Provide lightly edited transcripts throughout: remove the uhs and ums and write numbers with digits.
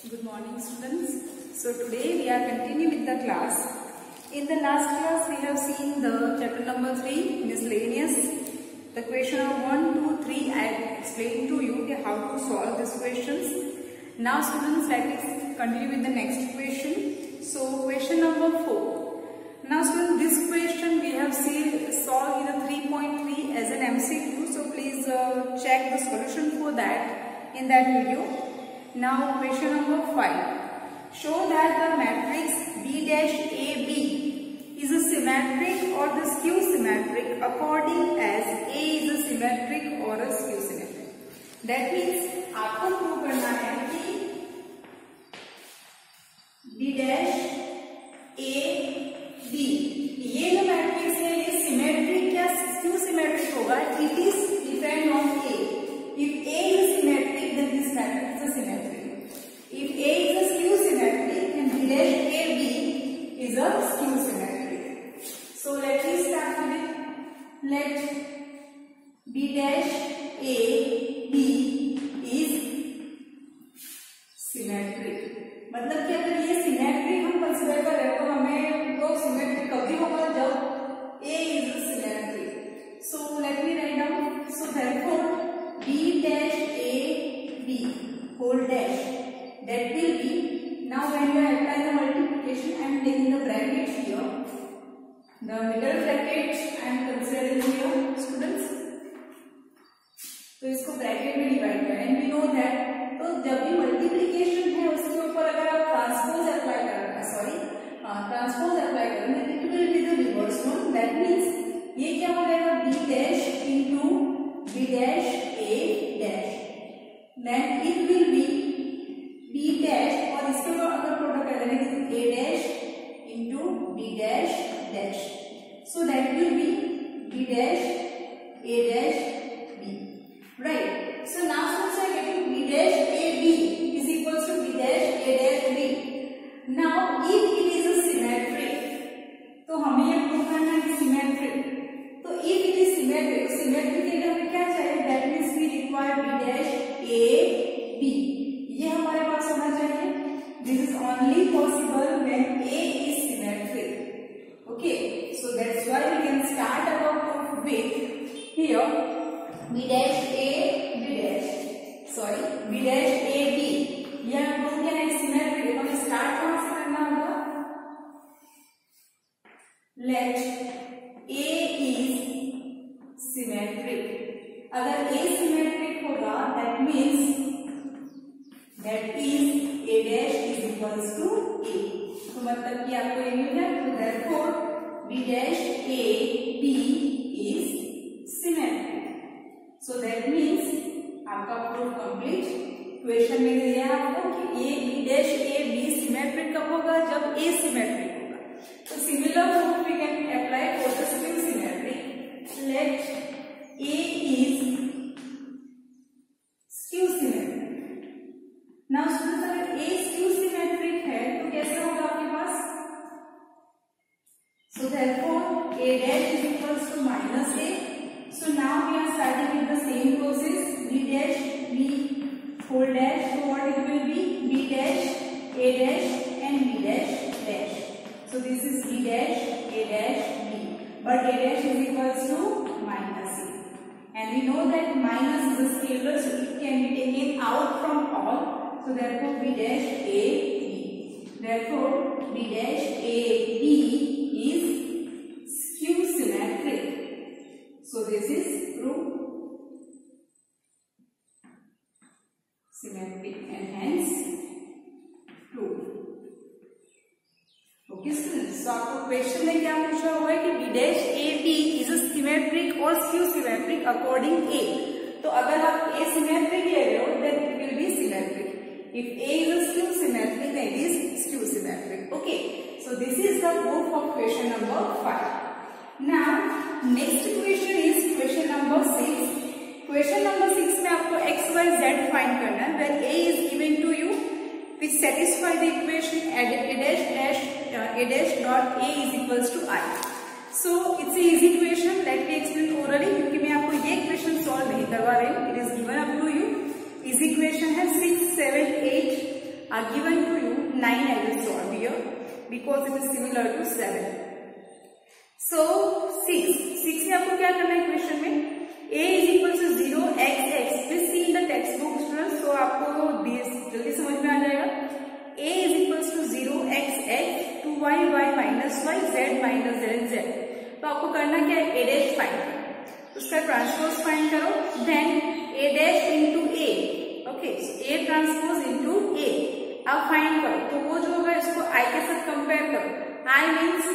Good morning, students. So today we are continuing with the class. In the last class we have seen the chapter number 3, miscellaneous. The question of 1, 2, 3 I have explained to you how to solve these questions. Now students, let us continue with the next question. So question number 4. Now students, this question we have solved in a 3.3 as an MCQ. So please check the solution for that in that video. Now question number 5. Show that the matrix B dash AB is a symmetric or the skew symmetric according as A is a symmetric or a skew symmetric. That means आपको prove करना है कि B dash AB ये जो matrix है ये symmetric या skew symmetric होगा. It is depend on A. If A is symmetric, then this matrix is symmetric. If A is a skew symmetric, then B dash AB is a skew symmetric. So let me start with it. Let B dash AB is symmetric. मतलब कि अगर ये symmetric हम consider कर रहे हैं तो हमें वो सिमेट्रिक कभी होगा जब A is a symmetric. So let me write down. So therefore B dash AB whole dash, that will be, now when you apply the multiplication I am taking the bracket here, the middle bracket I am considering here students. तो इसको bracket में divide करें. And we know that तो जब भी multiplication है उसके ऊपर अगर आप ट्रांसपोज अप्लाई करेंगे it will be the reverse one. That means ये क्या हो जाएगा B dash into B dash A dash, then it will be B dash और इसके ऊपर अगर प्रोडक्ट कर देंगे A dash into B dash dash, so that will be B dash A dash B, right? So now since I are getting B dash A B is equals to B dash A dash B. Now if it is a symmetric तो हमें ये prove करना है कि symmetric. तो if it is symmetric, symmetric के लिए हमें क्या चाहिए? That means we require B dash A B. ये हमारे पास होना चाहिए. This is only possible when A is symmetric. Okay, so that's why we can start our proof with here B dash A B dash. Sorry, B dash A B. ये हम prove किया है symmetric. हमें start कहाँ से करना होगा? Let A is symmetric. अगर A symmetric होगा that means that is A dash is equals to A. तो मतलब कि आपको ये मिल गया. तो therefore B dash A B is symmetric. So that means आपका proof complete. क्वेश्चन में दिया है आपको कि A B dash A B symmetric कब होगा? जब A symmetric होगा. So similar proof we can apply for the skew symmetric. Let A is skew symmetric. Now students अगर A skew symmetric है तो कैसे होगा आपके पास? So therefore A dash is equals to minus A. So now we are starting with the same process. B dash B whole dash. So what it will be? B dash A dash and B dash dash. So this is B dash A dash B. But A dash is equals to minus A. And we know that minus is a scalar, so it can be taken out from all. So therefore B dash A B. Therefore B dash A B is skew symmetric. So this is proof symmetric and hence proof. Okay students, so आपको question में क्या पूछा हुआ है कि B dash A B is a symmetric or skew symmetric according A. तो अगर आप A symmetric ले रहे हो then it will be symmetric. If A is a skew symmetric then it is skew symmetric. Okay, so this is the proof of question number 5. Now next question is question number 6. Question number 6 में आपको x y z find करना है where A is given to you which satisfy the equation a dash dot A is equals to I. So it's a easy question. Let me explain orally क्योंकि मैं आपको ये question solve नहीं करवा रही हूँ. It is given up to you. Easy question है 6, 7, 8. given to you 9, I will solve here because it is similar to 7. So 6 में आपको क्या करना है क्वेश्चन में, a is equal to 0 x x, please see in the textbook students, so आपको जल्दी समझ में आ जाएगा. a is equal to 0 x x to y y minus y z minus z z. तो आपको करना क्या है, a dash फाइंड, उसका ट्रांसपोज फाइंड करो, then a dash into a, okay, a transpose into a अब फाइंड करो. तो वो जो होगा इसको I के साथ कंपेयर करो. I means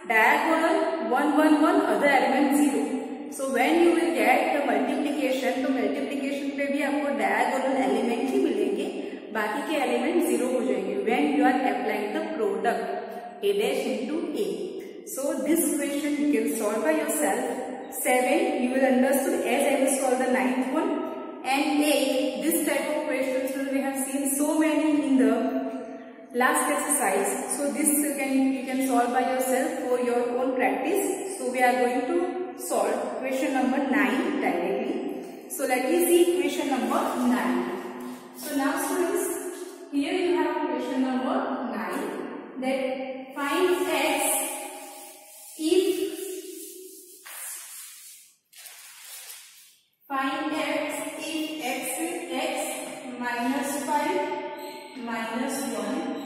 diagonal 1 1 1, other element 0. So when you will get the multiplication, तो मल्टीप्लीकेशन पे भी आपको diagonal element ही मिलेंगे, बाकी के एलिमेंट 0 हो जाएंगे. When you are applying the product a dash into a. So this question you can solve by yourself. 7 you will understood as I will solve the 9th one, and 8 this type of questions we have seen so many in the last exercise. So this you can solve by yourself for your own practice. So we are going to solve question number 9 directly. So let me see question number 9. So now students, here you have question number 9, that find x if x minus 5 minus 1,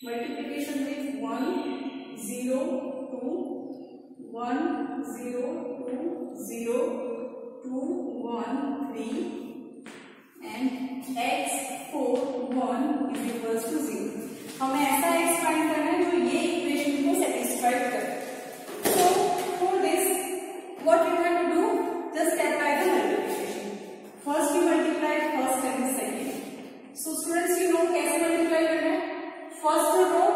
multiplication with 1 0 2 1 0 2 0 2 1 3 and x 4 1 is equals to 0. हमें ऐसा x find करना है जो ये equation को satisfy करे. So for this what you have to do, just apply the multiplication. First you multiply first and the second. So students you know कैसे multiply करना है. First row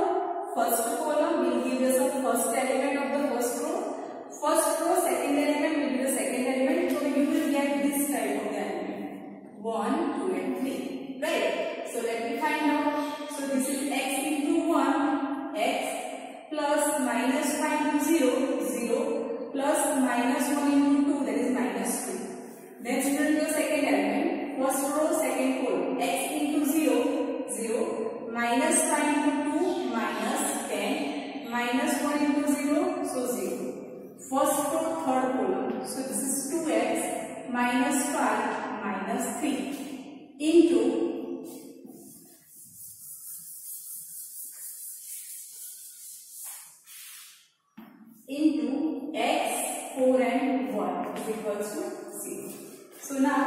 first column will give us the first element of the first row. First row second element will be the second element. So you will get this type of the element 1 2 and 3, right? So let me find out. So this is x into 1 x plus minus 5 into 0 0 plus minus 1 into 2, that is minus 2. Then student your second element, first row second column, x into 0 0 minus 5 into 2 minus 10 minus 1 into 0, so 0. First row third column, so this is 2x minus 5 minus 3 into x 4 and 1 is equals to 0. So now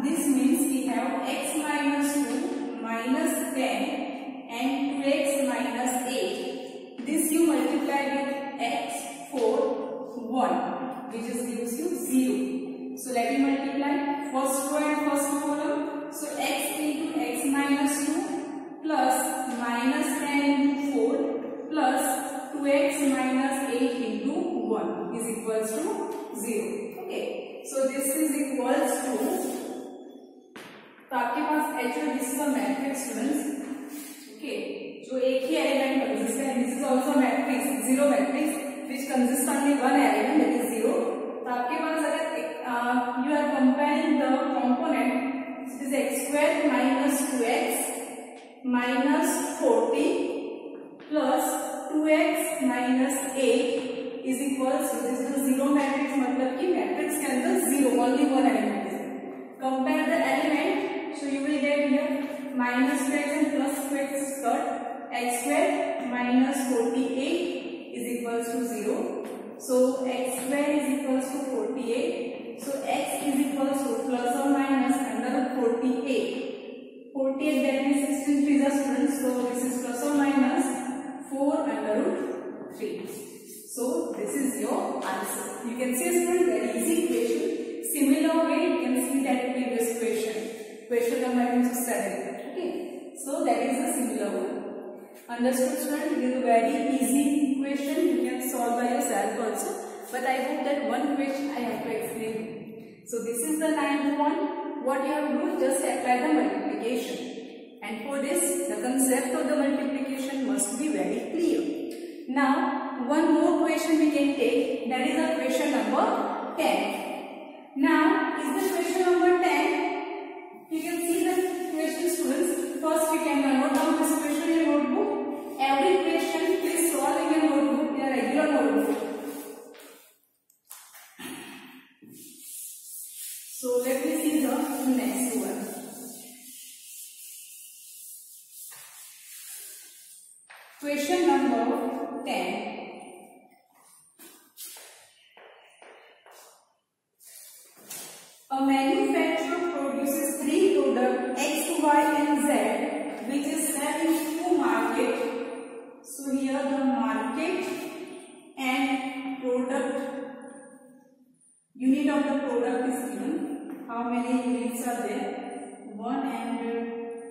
this means we have x minus 2 minus 10 and 2x minus 8. This you multiply with x 4 1, which is gives you 0. So let me multiply first row and first column. So x into x minus 2 plus minus 10 into 4 plus 2x minus 8 into 1 is equals to 0. Okay, so this is equals to, तो आपके पास actually this is a matrix students. Okay, जो एक ही element consists है, this is also a matrix, zero matrix which consists only one element, that is 0. तो आपके पास अगर you are comparing the component, it is x square minus 2x minus 40 plus 2x minus 8 is equals to, this is the zero matrix, मतलब कि matrix के अंदर zero, only one element is there. Compare the element, so you will get here minus 2x and plus 2x is cut, x square minus 48 is equals to 0. So x square is equals to 48. So x is equals to plus or minus under root 48. 48 that means 16 3 are students. So this is plus or minus 4 under root 3. So this is your answer. You can see students very easy equation. Similar way you can see that previous question. Question number 7. Okay. So that is a similar one. Understood students? It is a very easy equation. You can solve by yourself also. But I hope that one question I have to explain. So this is the 9th one. What you have to do, just apply the multiplication. And for this, the concept of the multiplication must be very clear. Now, one more question we can take. That is the question number 10. Now, is the question number 10? You can see the question students. first we can note down this question in your notebook. Every question please solve in your notebook, in a regular notebook. So let me see the next one. Question number 10. A manufacturer produces three products X, Y and Z which is selling to market. So here the market and product unit of the product is given. How many units are there? 1 and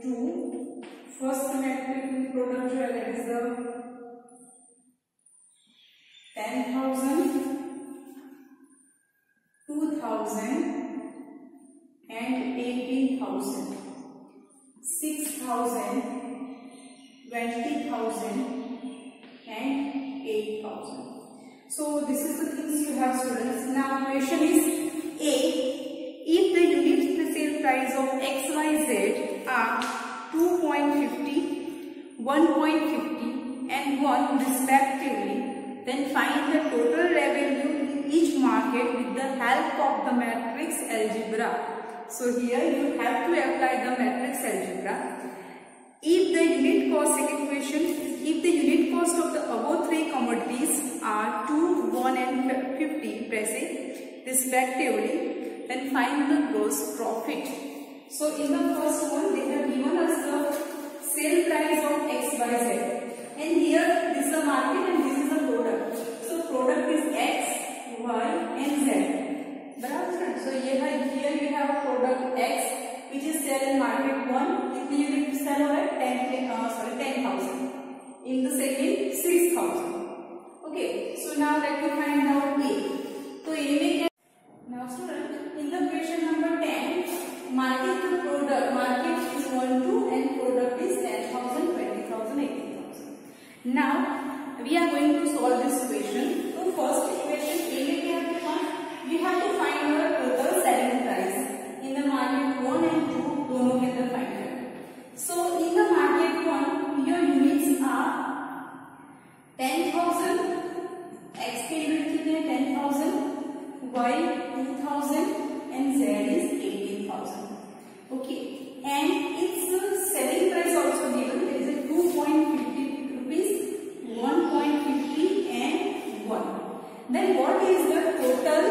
2. First metric product that is the 10,000, 2,000 and 18,000, 6,000, 20,000 and 8,000. So this is the things you have, students. Now question is A. If the unit sale price of XYZ are 2.50, 1.50 and 1 respectively, then find the total revenue in each market with the help of the matrix algebra. So here you have to apply the matrix algebra. If the unit cost, second question, if the unit cost of the above three commodities are 2, 1 and 50 respectively, then find the gross profit. So in the first one they have given us the sale price of XYZ, and here this is the market and this is the product. So product is X, Y and Z. Barabar. So here you have product X which is sell in market 1. Kitni unit sell ho raha hai? 10,000. In the second 6,000. Okay. So now let me find out A. So A में now student, in the question number 10, market the product, market is 1, 2 and product is 10,000, 20,000, 80,000. Now we are going to solve this question. So first equation A में क्या है? We have to find our total selling price in the market 1 and 2 दोनों के अंदर find करें. So in the market 1 your units are 10,000, X के unit कितने हैं? 10,000, Y 2,000 and Z is 18,000. Okay, and its selling price also given. There is a 2.50 rupees, 1.50 and 1. Then what is the total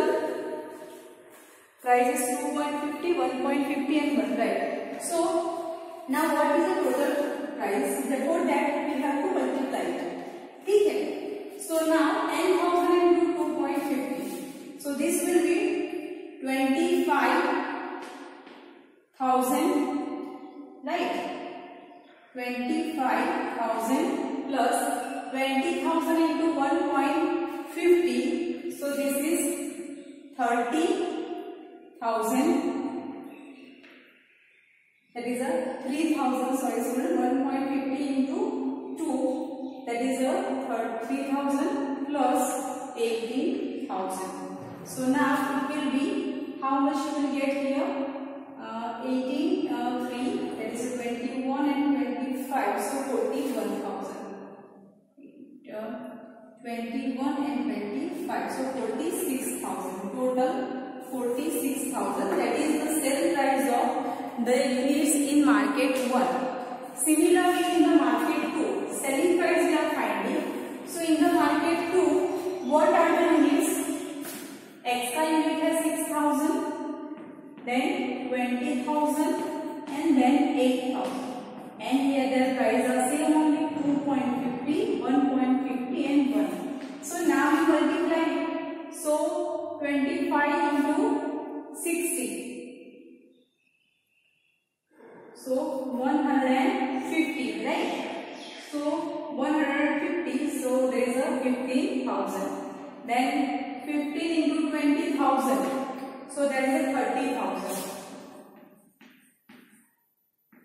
price? Is 2.50, 1.50 and 1, right? So now what is the total price? Before that we have to multiply it. Okay. So now 10,000 into 2.50. So this will be 25,000, right? 25,000 plus 20,000 into 1.50. So this is 30,000. That is a 3,000. Sorry, student. 1.50 into 2. That is a 3,000 plus 18,000. So now it will be, how much you will get here? 18, 3, that is 21 and 25. So 41,000. 21 and 25. So 46,000. Total 46,000. That is the sale price of the units in market 1. Similarly in the market 2, selling price we are finding. So in the market 2, what are the units? X का unit है 6,000, then 20,000 and then 8,000. And here their price are same only, 2.50, 1.50 and 1. So now we multiply it. So 25 into 60. So 150, right? So 150. So there is a 15,000. Then 15 into 20,000. So there is a 30,000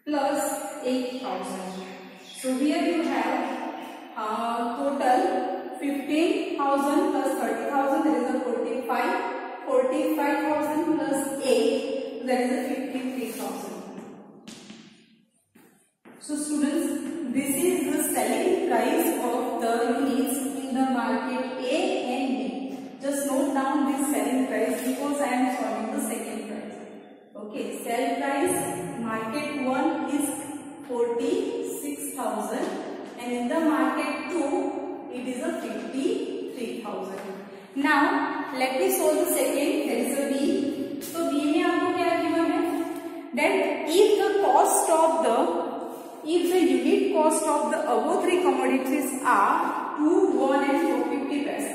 plus 8,000. So here you have total 15,000 plus 30,000. There is a 45. 45,000 plus 8. There is a 53,000. So students, this is the selling price of the units in the market A and B. Just note down this selling price because I am solving the second price. Okay, sell price market 1 is 46,000 and in the market 2 it is a 53,000. Now let me solve the second. There is a B. So B में आपको क्या given है? That if the unit cost of the above three commodities are 2, 1 and 450 paise.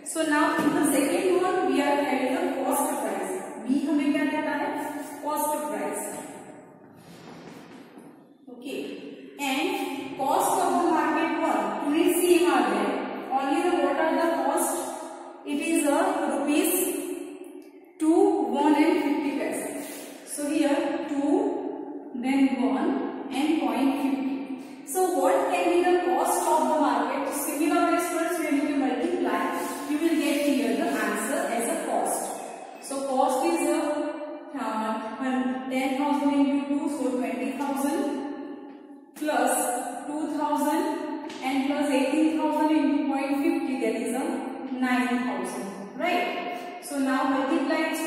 So now in the second one we are having the cost price. B हमें क्या देता है? Cost price. Okay. And cost of the market one units same are there. Only the what are the cost? It is a rupees 2, 1 and 50 paise. So here 2, then 1 and 0.50. So what can be the cost of the market? Similar students, when you multiply, you will get here the answer as a cost. So cost is 10,000 into 2, so 20,000 plus 2,000 and plus 18,000 into 0.50, that is 9,000, right? So now multiply it,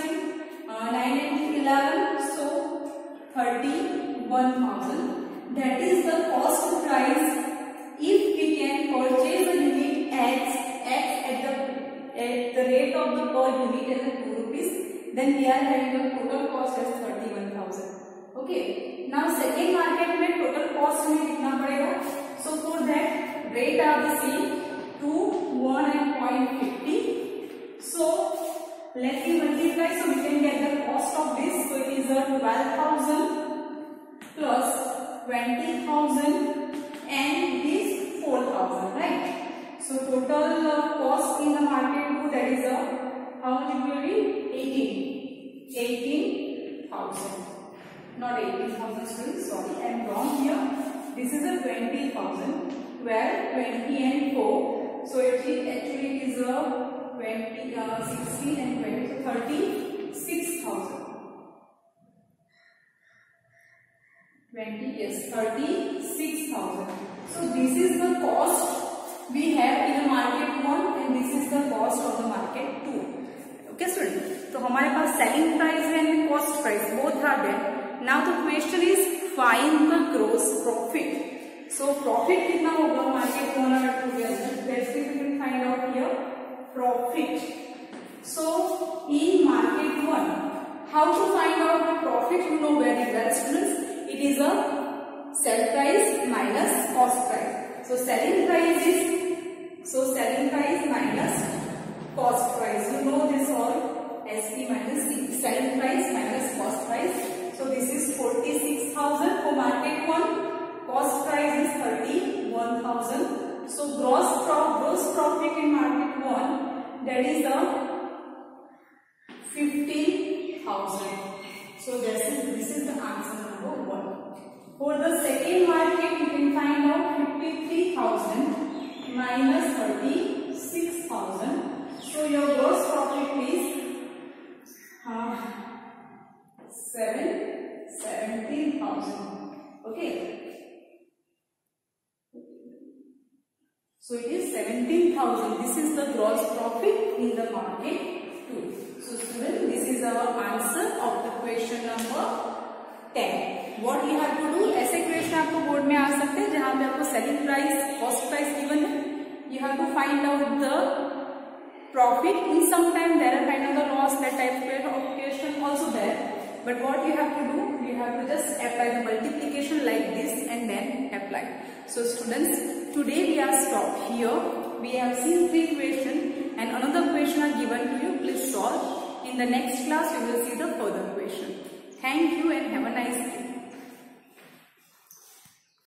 9 and 11, so 31,000. That is the cost price if we can purchase a unit X at the rate of the per unit as 2 rupees, then we are having the total cost as 31,000. Okay. Now second market में total cost में कितना पड़ेगा? So for that rate are the same 2, 1 and 0.50. So let me multiply so we can get the cost of this. So it is 12,000 plus 20,000 and this 4,000, right? So total cost in the market 2, that is how much it will be? 18,000. Not 18,000 students, sorry, I am wrong here. This is a 20,000, 12, 20 and 4. So actually it is a 20, 16 and 20, so 36,000. 20, yes, 36,000. So this is the cost we have in the market 1 and this is the cost of the market 2. Okay students, तो हमारे पास selling price and cost price both are there. Now the question is find the gross profit. So profit कितना होगा market 1 और 2 के अंदर? Let's see if we can find out here. Profit. So in market 1, how to find out the profit? You know very well students. It is a sell price minus cost price. So selling price minus cost price. You know this all. SP minus C. Selling price minus cost price. So this is 46,000 for market 1. Cost price is 31,000. So gross profit in market 1, that is 15,000. So this is the answer number 1. For the second market, you can find out 53,000 minus 36,000. So your gross profit is 17,000. Okay. So it is 17,000. This is the gross profit in the market 2. So students, this is our answer of the question number 10. What you have to do? ऐसे question आपको board में आ सकते हैं जहां पे आपको selling price, cost price given है. You have to find out the profit. In some time there are kind of the loss, that type of question also there. But what you have to do? You have to just apply the multiplication like this and then apply. So students, today we are stopped here. We have seen 3 questions and another question are given to you. Please solve. In the next class, you will see the further question. Thank you and have a nice day.